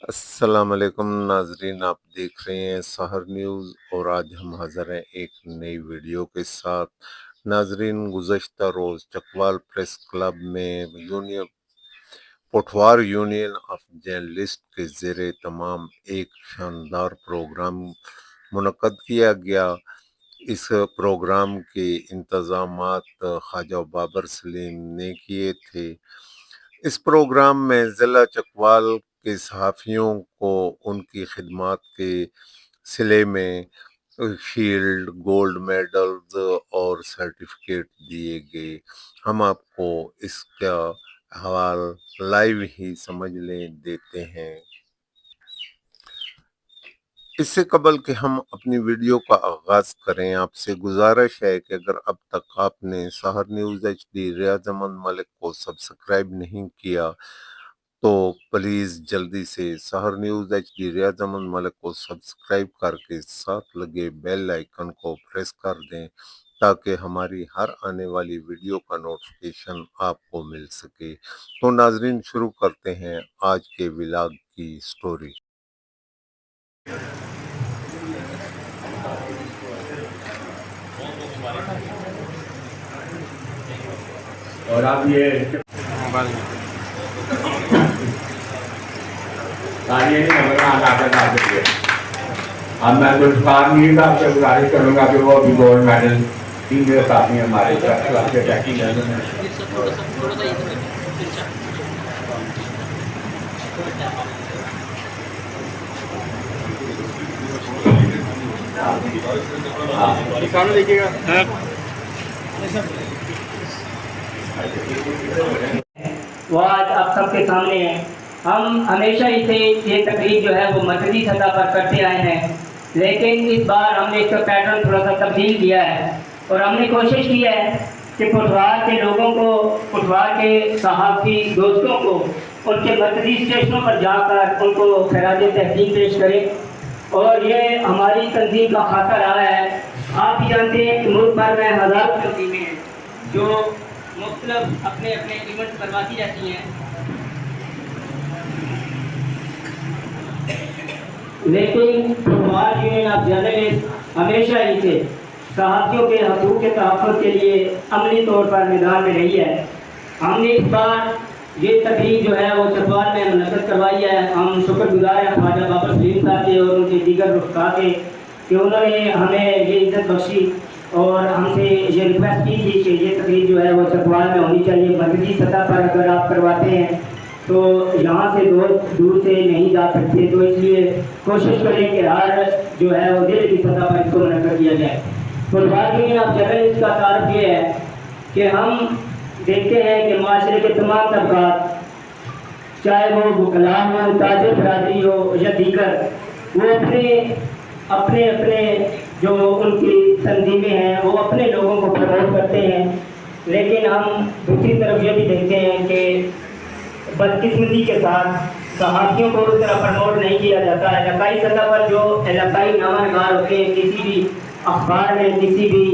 السلام علیکم ناظرین، آپ دیکھ رہے ہیں سحر نیوز اور آج ہم حاضر ہیں ایک نئی ویڈیو کے ساتھ۔ ناظرین، گزشتہ روز چکوال پریس کلب میں پٹوار یونین آف جرنلسٹ کے زیر تمام ایک شاندار پروگرام منعقد کیا گیا۔ اس پروگرام کے انتظامات خواجہ بابر سلیم نے کیے تھے۔ اس پروگرام میں ضلع چکوال کے صحافیوں کو ان کی خدمات کے صلے میں شیلڈ، گولڈ میڈلز اور سرٹیفکیٹ دیے گئے۔ ہم آپ کو اس کا حوالہ لائیو ہی سمجھ لیں دیتے ہیں۔ اس سے قبل کہ ہم اپنی ویڈیو کا آغاز کریں، آپ سے گزارش ہے کہ اگر اب تک آپ نے سحر نیوز HD ریاض احمد ملک کو سبسکرائب نہیں کیا تو پلیز جلدی سے سحر نیوز HD ریاض احمد ملک کو سبسکرائب کر کے ساتھ لگے بیل آئیکن کو پریس کر دیں تاکہ ہماری ہر آنے والی ویڈیو کا نوٹیفیکیشن آپ کو مل سکے۔ تو ناظرین، شروع کرتے ہیں آج کے ولاگ کی سٹوری۔ اور آپ یہ اب میں کچھ کام نہیں تھا، آپ سے گزارش کروں گا کہ وہ بھی گولڈ میڈل 3 میرے ساتھی ہمارے دیکھیے گا۔ وہ آج آپ سب کے سامنے ہیں۔ ہم ہمیشہ ہی سے یہ تقریب جو ہے وہ مرکزی سطح پر کرتے آئے ہیں، لیکن اس بار ہم نے اس کا پیٹرن تھوڑا سا تبدیل کیا ہے اور ہم نے کوشش کی ہے کہ پٹوار کے لوگوں کو، پٹوار کے صحافی دوستوں کو ان کے مرکزی اسٹیشنوں پر جا کر ان کو خراج تحسین پیش کریں، اور یہ ہماری تنظیم کا خاصہ رہا ہے۔ آپ بھی جانتے ہیں کہ ملک بھر میں ہزاروں تنظیمیں ہیں جو مختلف اپنے ایونٹ کرواتی رہتی ہیں، لیکن پٹوار یونین آف جرنلسٹ ہمیشہ ہی سے صحافیوں کے حقوق کے تحفظ کے لیے عملی طور پر میدان میں رہی ہے۔ ہم نے اس بار یہ تقریب جو ہے وہ چکوال میں منعقد کروائی ہے۔ ہم شکر گزار ہیں خواجہ بابر سلیم صاحب کے اور ان کے دیگر رفقا کے کہ انہوں نے ہمیں یہ عزت بخشی اور ہم سے یہ ریکویسٹ کی تھی کہ یہ تقریب جو ہے وہ چکوال میں ہونی چاہیے۔ مرکزی سطح پر اگر آپ کرواتے ہیں تو یہاں سے دور سے نہیں جا سکتے، تو اس لیے کوشش کریں کہ ہر جو ہے وہ ضلع کی سطح پر اس کو منعقد کیا جائے۔ پٹوار یونین آف جرنلسٹ کا تعارف یہ ہے کہ ہم دیکھتے ہیں کہ معاشرے کے تمام طبقات، چاہے وہ وکلاء ہوں، تاجر برادری ہو یا دیگر، وہ اپنے جو ان کی تنظیمیں ہیں وہ اپنے لوگوں کو پروموٹ کرتے ہیں، لیکن ہم دوسری طرف یہ بھی دیکھتے ہیں کہ بدقسمتی کے ساتھ صحافیوں کو اس طرح پروموٹ نہیں کیا جاتا ہے۔ علاقائی سطح پر جو علاقائی نامہ نگار ہوتے ہیں، کسی بھی اخبار میں، کسی بھی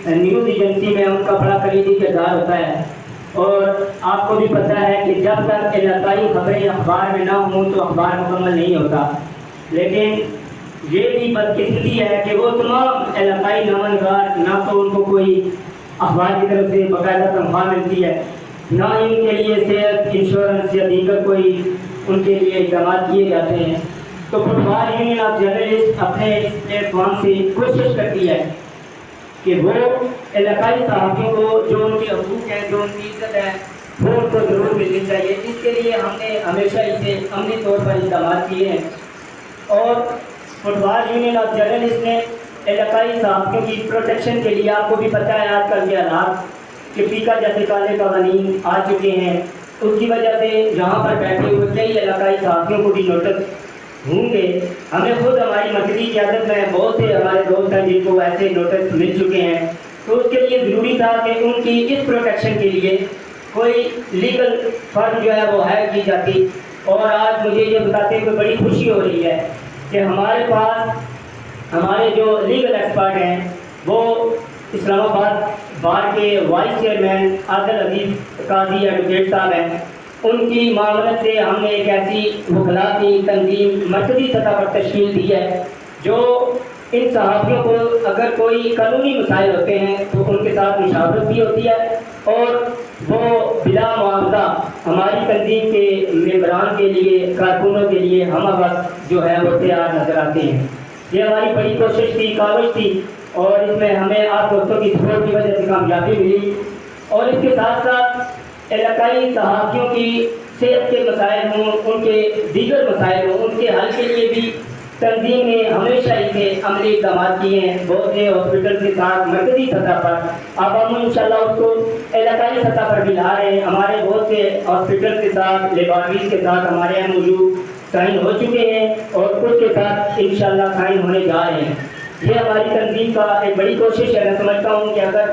نیوز ایجنسی میں ان کا بڑا کلیدی کردار ہوتا ہے، اور آپ کو بھی پتہ ہے کہ جب تک علاقائی خبریں اخبار میں نہ ہوں تو اخبار مکمل نہیں ہوتا۔ لیکن یہ بھی بدقسمتی ہے کہ وہ تمام علاقائی نامہ نگار، نہ تو ان کو کوئی اخبار کی طرف سے باقاعدہ تنخواہ ملتی ہے، نہ ان کے لیے صحت انشورنس یا دیگر کوئی ان کے لیے اقدامات کیے جاتے ہیں۔ تو پٹوار یونین آف جرنلسٹ اپنے اس پلیٹ فارم سے کوشش کرتی ہے کہ وہ علاقائی صحافیوں کو جو ان کے حقوق ہیں، جو ان کی عزت ہے، وہ ان کو ضرور ملنی چاہیے۔ اس کے لیے ہم نے ہمیشہ اسے عملی طور پر اقدامات کیے ہیں، اور پٹوار یونین آف جرنلسٹ نے علاقائی صحافیوں کی پروٹیکشن کے لیے، آپ کو بھی پتہ ہے آج کل کے حالات کہ فیکا جیسے کالے قوانین آ چکے ہیں، اس کی وجہ سے یہاں پر بیٹھے ہوئے کئی علاقائی صحافیوں کو بھی نوٹس ہوں گے۔ ہمیں خود ہماری مرکزی قیادت میں بہت سے ہمارے دوست ہیں جن کو ایسے نوٹس مل چکے ہیں، تو اس کے لیے ضروری تھا کہ ان کی اس پروٹیکشن کے لیے کوئی لیگل فرم جو ہے وہ ہائر کی جاتی۔ اور آج مجھے یہ بتاتے ہوئے بڑی خوشی ہو رہی ہے کہ ہمارے پاس ہمارے جو لیگل ایکسپرٹ ہیں وہ اسلام آباد بار کے وائس چیئرمین عادل عزیز قاضی ایڈوکیٹ صاحب ہیں، ان کی معاونت سے ہم نے ایک ایسی وکلاء کی تنظیم مرکزی سطح پر تشکیل دی ہے جو ان صحافیوں کو اگر کوئی قانونی مسائل ہوتے ہیں تو ان کے ساتھ مشاورت بھی ہوتی ہے، اور وہ بلا معاوضہ ہماری تنظیم کے ممبران کے لیے، کارکنوں کے لیے ہم وقت جو ہے وہ تیار نظر آتے ہیں۔ یہ ہماری بڑی کوشش تھی، کاوش تھی، اور اس میں ہمیں آپ دوستوں کی سپورٹ کی وجہ سے کامیابی ملی۔ اور اس کے ساتھ ساتھ علاقائی صحافیوں کی صحت کے مسائل ہوں، ان کے دیگر مسائل ہوں، ان کے حل کے لیے بھی تنظیم نے ہمیشہ اسے عملی اقدامات کیے ہیں۔ بہت سے ہاسپٹل کے ساتھ مرکزی سطح پر، اب ہم انشاءاللہ اس کو علاقائی سطح پر بھی لا رہے ہیں۔ ہمارے بہت سے ہاسپٹل کے ساتھ، لیبارٹریز کے ساتھ ہمارے یہاں موجود سائن ہو چکے ہیں، اور کچھ کے ساتھ انشاءاللہ سائن ہونے جا رہے ہیں۔ یہ ہماری تنظیم کا ایک بڑی کوشش ہے۔ میں سمجھتا ہوں کہ اگر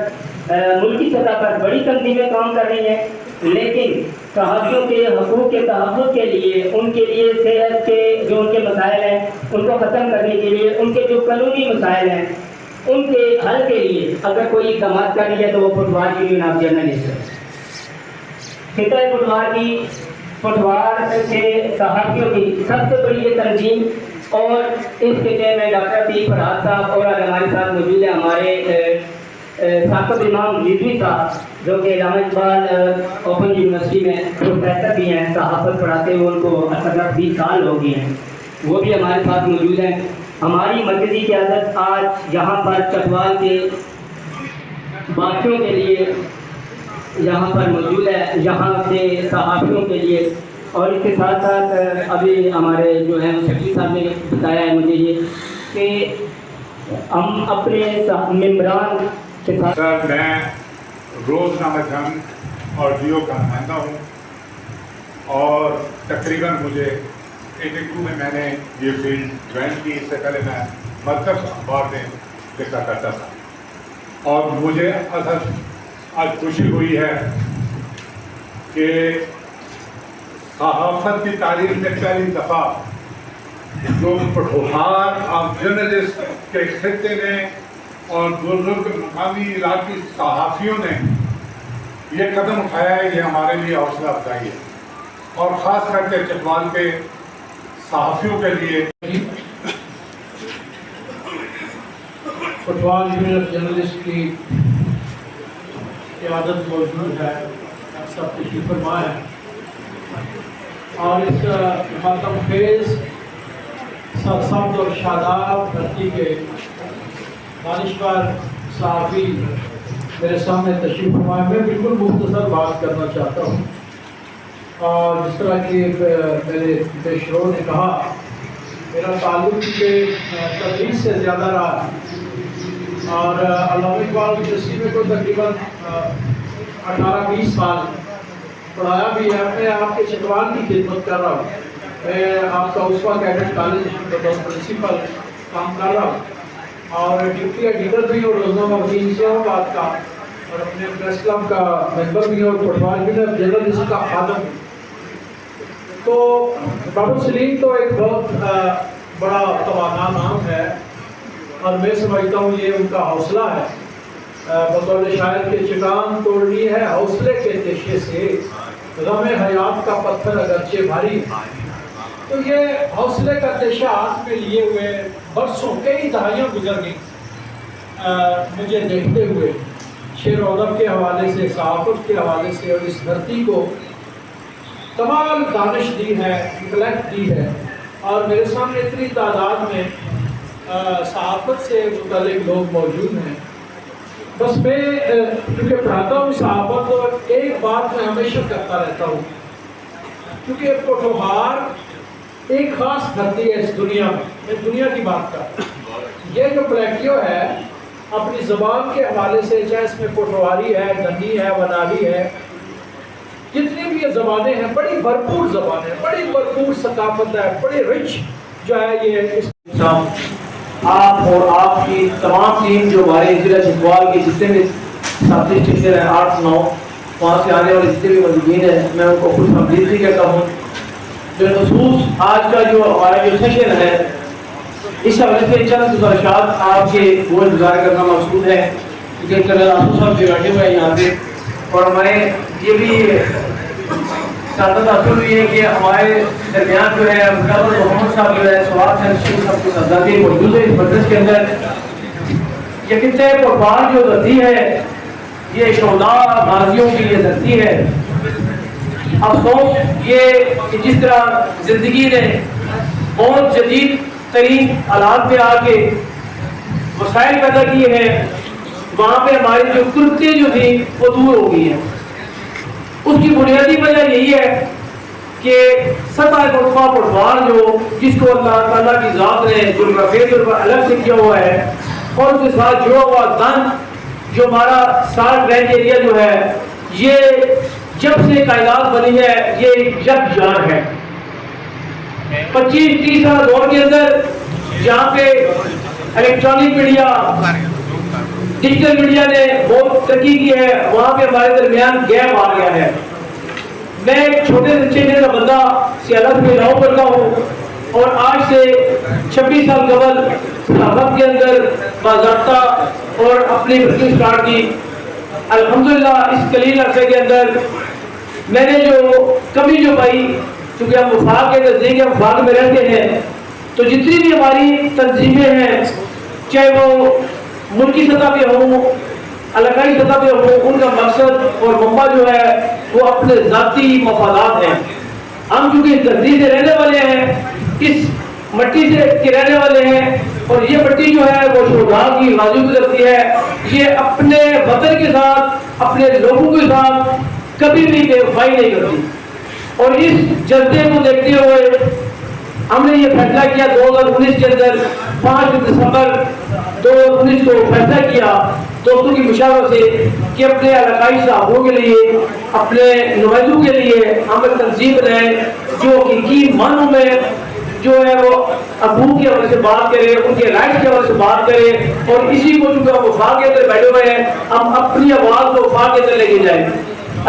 ملکی سطح پر بڑی تنظیمیں کام کر رہی ہیں، لیکن صحافیوں کے حقوق کے تحفظ کے لیے، ان کے لیے صحت کے جو ان کے مسائل ہیں ان کو ختم کرنے کے لیے، ان کے جو قانونی مسائل ہیں ان کے حل کے لیے اگر کوئی اقدامات کر رہی ہے تو وہ پٹوار یونین آف جرنلسٹ ہے۔ خطہ پٹوار کی، پٹوار کے صحافیوں کی سب سے بڑی یہ تنظیم، اور اس کے چیئرمین ڈاکٹر عتیق فرحات صاحب، اور ہمارے ساتھ موجود ہیں ہمارے ثاقب امام رضوی صاحب جو کہ علامہ اقبال اوپن یونیورسٹی میں پروفیسر بھی ہیں، صحافت پڑھاتے ہوئے ان کو 20 سال ہو گئے ہیں، وہ بھی ہمارے ساتھ موجود ہیں۔ ہماری مرکزی قیادت آج یہاں پر چٹوال کے باتوں کے لیے یہاں پر موجود ہے، یہاں سے صحافیوں کے لیے۔ اور اس کے ساتھ ساتھ ابھی ہمارے جو ہیں سیکرٹری صاحب نے بتایا ہے مجھے یہ کہ ہم اپنے ممبران کے ساتھ، سر میں روزنامہ جنگ اور جیو کا نمائندہ ہوں، اور تقریباً مجھے 82 میں نے یہ فیلڈ جوائن کی۔ اس سے پہلے میں مرکز اخبار میں لکھا کرتا تھا، اور مجھے آج خوشی ہوئی ہے کہ صحافت کی تاریخ میں پہلی دفعہ جو پٹوار آف جرنلسٹ کے خطے نے اور بزرگ مقامی علاقائی صحافیوں نے یہ قدم اٹھایا ہے، یہ ہمارے لیے حوصلہ افزائی ہے، اور خاص کر کے چٹوال کے صحافیوں کے لیے۔ پٹوار یونین آف جرنلسٹ کی قیادت موجود ہے، سب تشریف فرما ہے، اور اس ماتم خیز سرسبز اور شاداب دھرتی کے دانشور صحافی میرے سامنے تشریف فرما ہے۔ میں بالکل مختصر بات کرنا چاہتا ہوں، اور جس طرح کہ میرے پیشرو نے کہا، میرا تعلق کے تدریس سے زیادہ رہا، اور علامہ اقبال یونیورسٹی میں کو تقریباً 18-20 سال پڑھایا بھی ہے۔ میں آپ کے چٹوال کی خدمت کر رہا ہوں، میں آپ کا اسوا کیڈٹ کالج بطور پرنسپل کام کر رہا ہوں، اور ڈپٹی ایڈیٹر بھی ہوں روزنامہ وطن اسلام آباد کا، اور اپنے پریس کلب کا ممبر بھی ہوں، اور پٹوار یونین آف جرنلسٹ کا خادم ہوں۔ تو بابو سلیم تو ایک بہت بڑا توانا نام ہے، اور میں سمجھتا ہوں یہ ان کا حوصلہ ہے، بطور شاعر کے چٹان توڑنی ہے حوصلے کے تیشے سے، غم حیات کا پتھر اگرچہ بھاری۔ تو یہ حوصلے کا تیشہ ہاتھ میں لیے ہوئے برسوں، کئی دہائیاں گزر گئیں مجھے دیکھتے ہوئے، شعر و ادب کے حوالے سے، صحافت کے حوالے سے، اور اس دھرتی کو کمال دانش دی ہے، انٹلیکٹ دی ہے، اور میرے سامنے اتنی تعداد میں صحافت سے متعلق لوگ موجود ہیں۔ بس میں کیونکہ پڑھاتا ہوں صحافت، تو ایک بات میں ہمیشہ کرتا رہتا ہوں، کیونکہ پٹوار ایک خاص دھرتی ہے اس دنیا میں دنیا کی بات کرتا ہوں۔ یہ جو پلیٹیو ہے اپنی زبان کے حوالے سے، چاہے اس میں پٹواری ہے، دھنی ہے، ونالی ہے، جتنی بھی یہ زبانیں ہیں بڑی بھرپور زبانیں ہیں، بڑی بھرپور ثقافت ہے، بڑی رچ جو ہے یہ آپ اور آپ کی تمام ٹیم جو ہمارے ضلع چٹوال کی جتنے بھی ساتھی ٹیچر ہیں، 8-9 وہاں سے آنے والے جتنے بھی مدعوین ہیں، میں ان کو خوش آمدید بھی کہتا ہوں۔ بالخصوص آج کا جو ہمارا جو سیشن ہے، اس حوالے سے چند گزارشات آپ کے گوش گزار کرنا مقصود ہے، کیونکہ کرنل آسو صاحب جو بیٹھے ہوئے ہیں یہاں پہ، اور ہمارے یہ بھی سعادت حاصل ہوئی ہے کہ ہمارے درمیان جو ہے ڈاکٹر محمد صاحب جو ہے سواد شریف صاحب کی آزادی موجود ہے اس مجلس کے اندر. یہ کتنے پربار جو دھرتی ہے یہ شہداء غازیوں کی یہ دھرتی ہے. افسوس یہ کہ جس طرح زندگی نے بہت جدید ترین حالات پہ آ کے وسائل پیدا کیے ہیں, وہاں پہ ہماری جو قربتیں جو تھیں وہ دور ہو گئی ہیں. اس کی بنیادی وجہ یہی ہے کہ سطح مرتبہ پٹوار جو جس کو اللہ تعالیٰ کی ذات نے جغرافیہ الگ سے کیا ہوا ہے اور اس کے ساتھ جڑا ہوا دن جو ہمارا سالٹ رینج ایریا جو ہے یہ جب سے کائنات بنی ہے یہ یک جان ہے. 25-30 سال دور کے اندر جہاں پہ الیکٹرانک میڈیا ڈیجیٹل میڈیا نے بہت ترقی کی ہے وہاں پہ ہمارے درمیان گیپ آ گیا ہے. میں ایک چھوٹے بچے کا بندہ سیالت میں بلاؤ کرتا ہوں اور آج سے 26 سال قبل صحافت کے اندر باضابطہ اور اپنی بھرتی اسٹارٹ کی. الحمدللہ اس قلیل عرصے کے اندر میں نے جو کمی جو پائی, چونکہ ہم وفاق کے نزدیک ہم وفاق میں رہتے ہیں تو جتنی بھی ہماری تنظیمیں ہیں چاہے وہ ملکی سطح پہ ہوں علاقائی سطح پہ ہوں ان کا مقصد اور منبع جو ہے وہ اپنے ذاتی مفادات ہیں. ہم چونکہ اس دھرتی سے رہنے والے ہیں اس مٹی سے کے رہنے والے ہیں اور یہ مٹی جو ہے وہ شہداء کی غازیوں کی دھرتی ہے. یہ اپنے وطن کے ساتھ اپنے لوگوں کے ساتھ کبھی بھی بے وفائی نہیں کرتی اور اس جذبے کو دیکھتے ہوئے ہم نے یہ فیصلہ کیا 2019 کے اندر 5 دسمبر 2019 کو فیصلہ کیا دوستوں کی مشاورت سے کہ اپنے علاقائی صحافیوں کے لیے اپنے نمائندوں کے لیے ہم ایک تنظیم بنائیں جو حقیقی معنوں میں جو ہے وہ ابو کے حوالے سے بات کرے, ان کے رائٹس کے حوالے سے بات کرے اور اسی کو چونکہ ہم وفاق کے اندر بیٹھے ہوئے ہیں ہم اپنی آواز کو وفاق کے اندر لے کے جائیں.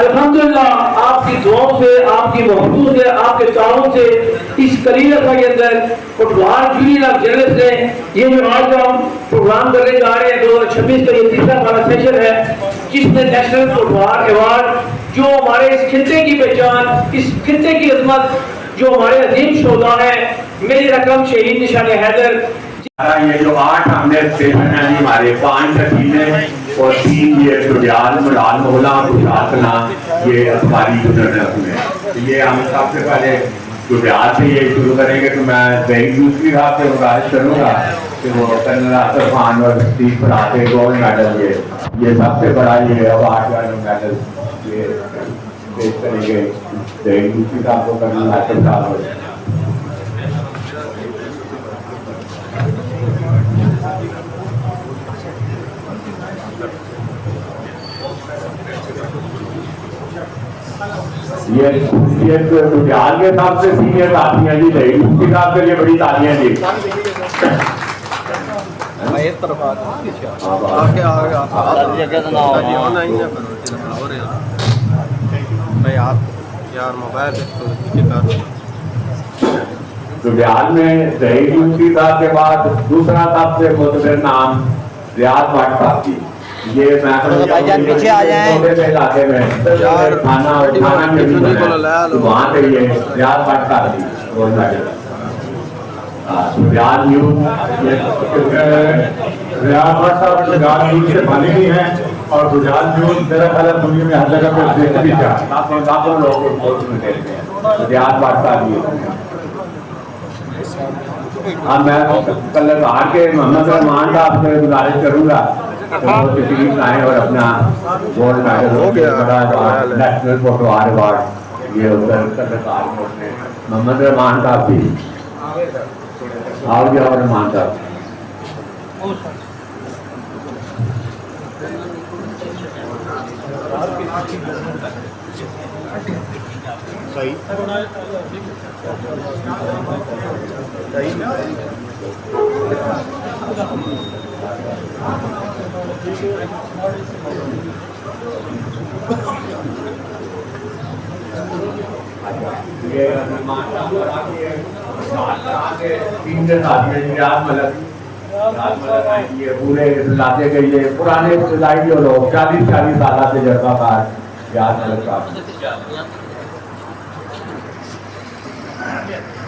الحمدللہ آپ کی دعاؤں سے آپ کی محبتوں سے آپ کے تعاون سے اس قلیل عرصہ کے اندر پٹوار یونین آف جرنلسٹ نے یہ جو آج ہم پروگرام کرنے جا رہے ہیں 2026 کا یہ تیسرا ہمارا سیشن ہے جس میں نیشنل پٹوار ایوارڈ جو ہمارے اس خطے کی پہچان اس خطے کی عظمت جو ہمارے عظیم شہداء ہیں میری رقم شہید نشان حیدر. یہ جو 8 ہم نے اسٹیشن ہیں ہمارے 5 حکیمیں اور 3 یہ شجاعت ملال مولا خوشحال یہ ہماری جنرل میں یہ ہم سب سے پہلے شجاعت سے یہ شروع کریں گے. تو میں ذہین دوسری صاحب سے گزارش کروں گا کہ وہ کرنل آصف خان اور ستیش پراتے گولڈ میڈل یہ سب سے بڑا یہ اوارڈ والا میڈل یہ پیش کریں گے. ذہین دوسری صاحب کو کرنل آصف صاحب یہ بہار کے حساب سے سینئر تالیاں جی رہی اس کے حساب سے یہ بڑی تالیاں جی تو بہار میں رہی یونیورسٹی صاحب کے بعد دوسرا سب سے متبر نام ریاض بٹ صاحب کی. یہ میں پیچھے آ جائیں علاقے میں کھانا میں بھی بنا تو وہاں پہ یہ ریاض بٹ صاحب کی گولڈ میڈل. ریاض نیوز سے بنے بھی ہیں اور گجرات نیوز میرا خیال ہے دنیا میں ہر جگہ پہ دیکھ بھی کافی لوگ دیکھتے ہیں ریاض بٹ صاحب. میں کل باہر کے محمد رحمان صاحب سے گزارش کروں گا تشریف لائیں اور اپنا گولڈ میڈل نیشنل پٹوار ایوارڈ یہ محمد رحمان صاحب بھی آؤ گیا اور رحمان صاحب پورے علاقے کے یہ پرانے جو لوگ 40 سالہ تجربہ کار ریاض ملک صاحب